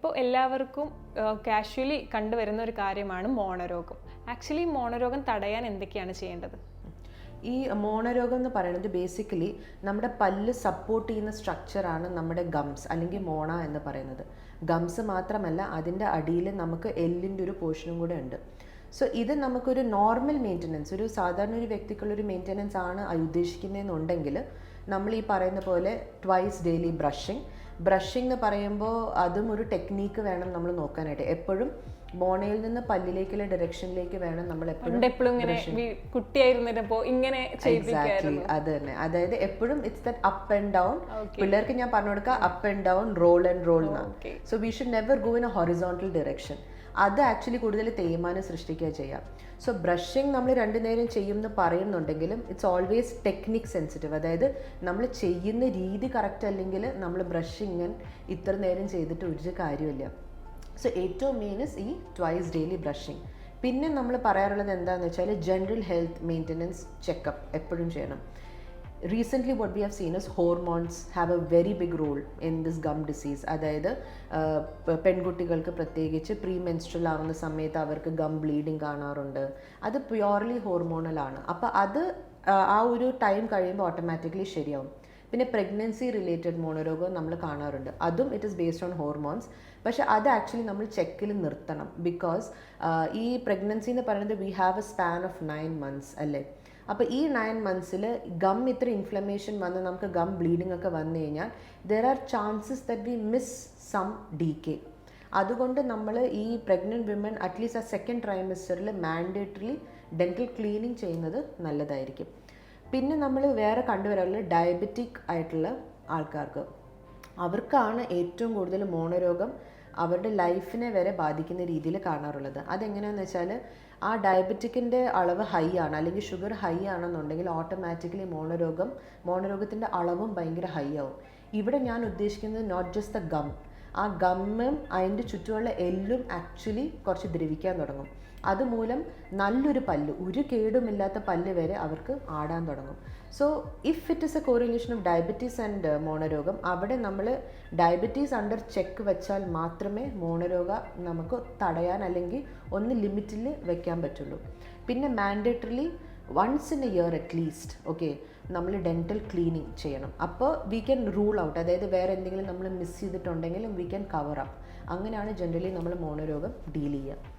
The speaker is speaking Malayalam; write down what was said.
ഇപ്പോൾ എല്ലാവർക്കും കാഷ്വലി കണ്ടുവരുന്ന ഒരു കാര്യമാണ് മോണരോഗം. ആക്ച്വലി മോണരോഗം തടയാൻ എന്തൊക്കെയാണ് ചെയ്യേണ്ടത്? ഈ മോണരോഗം എന്ന് പറയുന്നത് ബേസിക്കലി നമ്മുടെ പല്ല് സപ്പോർട്ട് ചെയ്യുന്ന സ്ട്രക്ചറാണ് നമ്മുടെ ഗംസ് അല്ലെങ്കിൽ മോണ എന്ന് പറയുന്നത്. ഗംസ് മാത്രമല്ല, അതിൻ്റെ അടിയിൽ നമുക്ക് എല്ലിൻ്റെ ഒരു പോർഷനും കൂടെ ഉണ്ട്. സോ ഇത് നമുക്കൊരു നോർമൽ മെയിൻ്റനൻസ്, ഒരു സാധാരണ ഒരു വ്യക്തിക്കുള്ളൊരു മെയിൻ്റനൻസ് ആണ് ഉദ്ദേശിക്കുന്നതെന്നുണ്ടെങ്കിൽ നമ്മൾ ഈ പറയുന്ന പോലെ ട്വൈസ് ഡെയിലി ബ്രഷിംഗ് എന്ന് പറയുമ്പോൾ അതും ഒരു ടെക്നീക്ക് വേണം നമ്മൾ നോക്കാനായിട്ട്. എപ്പോഴും മോണയിൽ നിന്ന് പല്ലിലേക്കുള്ള ഡയറക്ഷനിലേക്ക് വേണം നമ്മൾ എപ്പോഴും എക്സാക്ട്ലി അത് തന്നെ. അതായത് എപ്പോഴും it's that up and down. പിള്ളേർക്ക് ഞാൻ പറഞ്ഞു കൊടുക്കുക up and down, role and role എന്നാണ്. So we should never go in A horizontal direction. അത് ആക്ച്വലി കൂടുതൽ തേയ്മാനം സൃഷ്ടിക്കുക ചെയ്യാം. സോ ബ്രഷിങ് നമ്മൾ 2 നേരം ചെയ്യുമെന്ന് പറയുന്നുണ്ടെങ്കിലും ഇറ്റ്സ് ഓൾവേസ് ടെക്നിക് സെൻസിറ്റീവ്. അതായത് നമ്മൾ ചെയ്യുന്ന രീതി കറക്റ്റ് അല്ലെങ്കിൽ നമ്മൾ ബ്രഷിങ് ഇത്ര നേരം ചെയ്തിട്ട് ഒരു കാര്യമില്ല. സോ ഏറ്റവും മെയിൻ ഇസ് ഈ ട്വൈസ് ഡെയിലി ബ്രഷിങ്. പിന്നെ നമ്മൾ പറയാറുള്ളത് എന്താണെന്ന് വെച്ചാൽ ജനറൽ ഹെൽത്ത് മെയിൻ്റനൻസ് ചെക്കപ്പ് എപ്പോഴും ചെയ്യണം. Recently what we have seen is hormones have a very big role in this gum disease. അതായത് പെൺകുട്ടികൾക്ക് പ്രത്യേകിച്ച് പ്രീ മെൻസ്ട്രൽ ആവുന്ന സമയത്ത് അവർക്ക് ഗം ബ്ലീഡിങ് കാണാറുണ്ട്. അത് പ്യുവർലി ഹോർമോണലാണ്. അപ്പോൾ അത് ആ ഒരു ടൈം കഴിയുമ്പോൾ ഓട്ടോമാറ്റിക്കലി ശരിയാവും. പിന്നെ പ്രഗ്നൻസി റിലേറ്റഡ് മോണരോഗം നമ്മൾ കാണാറുണ്ട്. അതും it is based on hormones. പക്ഷെ അത് ആക്ച്വലി നമ്മൾ ചെക്കിൽ നിർത്തണം. ബിക്കോസ് ഈ പ്രഗ്നൻസി എന്ന് പറയുന്നത് we have A span of 9 months അല്ലേ. അപ്പോൾ ഈ 9 months ഗം ഇത്ര ഇൻഫ്ലമേഷൻ വന്ന് നമുക്ക് ഗം ബ്ലീഡിംഗ് ഒക്കെ വന്നു കഴിഞ്ഞാൽ there are chances that we miss some decay. അതുകൊണ്ട് നമ്മൾ ഈ പ്രഗ്നൻറ്റ് വിമൻ അറ്റ്ലീസ്റ്റ് ആ സെക്കൻഡ് ട്രൈമസ്റ്ററിൽ മാൻഡേറ്ററി ഡെൻറ്റൽ ക്ലീനിങ് ചെയ്യുന്നത് നല്ലതായിരിക്കും. പിന്നെ നമ്മൾ വേറെ കണ്ടുവരാറുള്ളത് ഡയബറ്റിക് ആയിട്ടുള്ള ആൾക്കാർക്ക്, അവർക്കാണ് ഏറ്റവും കൂടുതൽ മോണരോഗം അവരുടെ ലൈഫിനെ വരെ ബാധിക്കുന്ന രീതിയിൽ കാണാറുള്ളത്. അതെങ്ങനെയാണെന്ന് വെച്ചാൽ ആ ഡയബറ്റിക്കിൻ്റെ അളവ് ഹൈ ആണ് അല്ലെങ്കിൽ ഷുഗർ ഹൈ ആണെന്നുണ്ടെങ്കിൽ ഓട്ടോമാറ്റിക്കലി മോണരോഗത്തിൻ്റെ അളവും ഭയങ്കര ഹൈ ആവും. ഇവിടെ ഞാൻ ഉദ്ദേശിക്കുന്നത് നോട്ട് ജസ്റ്റ് ദ ഗം, ആ ഗമ്മും അതിൻ്റെ ചുറ്റുമുള്ള എല്ലും ആക്ച്വലി കുറച്ച് ദ്രവിക്കാൻ തുടങ്ങും. അതുമൂലം നല്ലൊരു പല്ല്, ഒരു കേടുമില്ലാത്ത പല്ല് വരെ അവർക്ക് ആടാൻ തുടങ്ങും. So if it is a correlation of diabetes and മോണരോഗം, അവിടെ നമ്മൾ ഡയബറ്റീസ് അണ്ടർ ചെക്ക് വെച്ചാൽ മാത്രമേ മോണരോഗം നമുക്ക് തടയാൻ അല്ലെങ്കിൽ ഒന്ന് ലിമിറ്റിൽ വെക്കാൻ പറ്റുള്ളൂ. പിന്നെ mandatorily once in a year at least നമ്മൾ ഡെൻറ്റൽ ക്ലീനിങ് ചെയ്യണം. അപ്പോൾ വി ക്യാൻ റൂൾ ഔട്ട്, അതായത് വേറെ എന്തെങ്കിലും നമ്മൾ മിസ് ചെയ്തിട്ടുണ്ടെങ്കിലും വി ക്യാൻ കവർ അപ്പ്. അങ്ങനെയാണ് ജനറലി നമ്മൾ മോണരോഗം ഡീൽ ചെയ്യുക.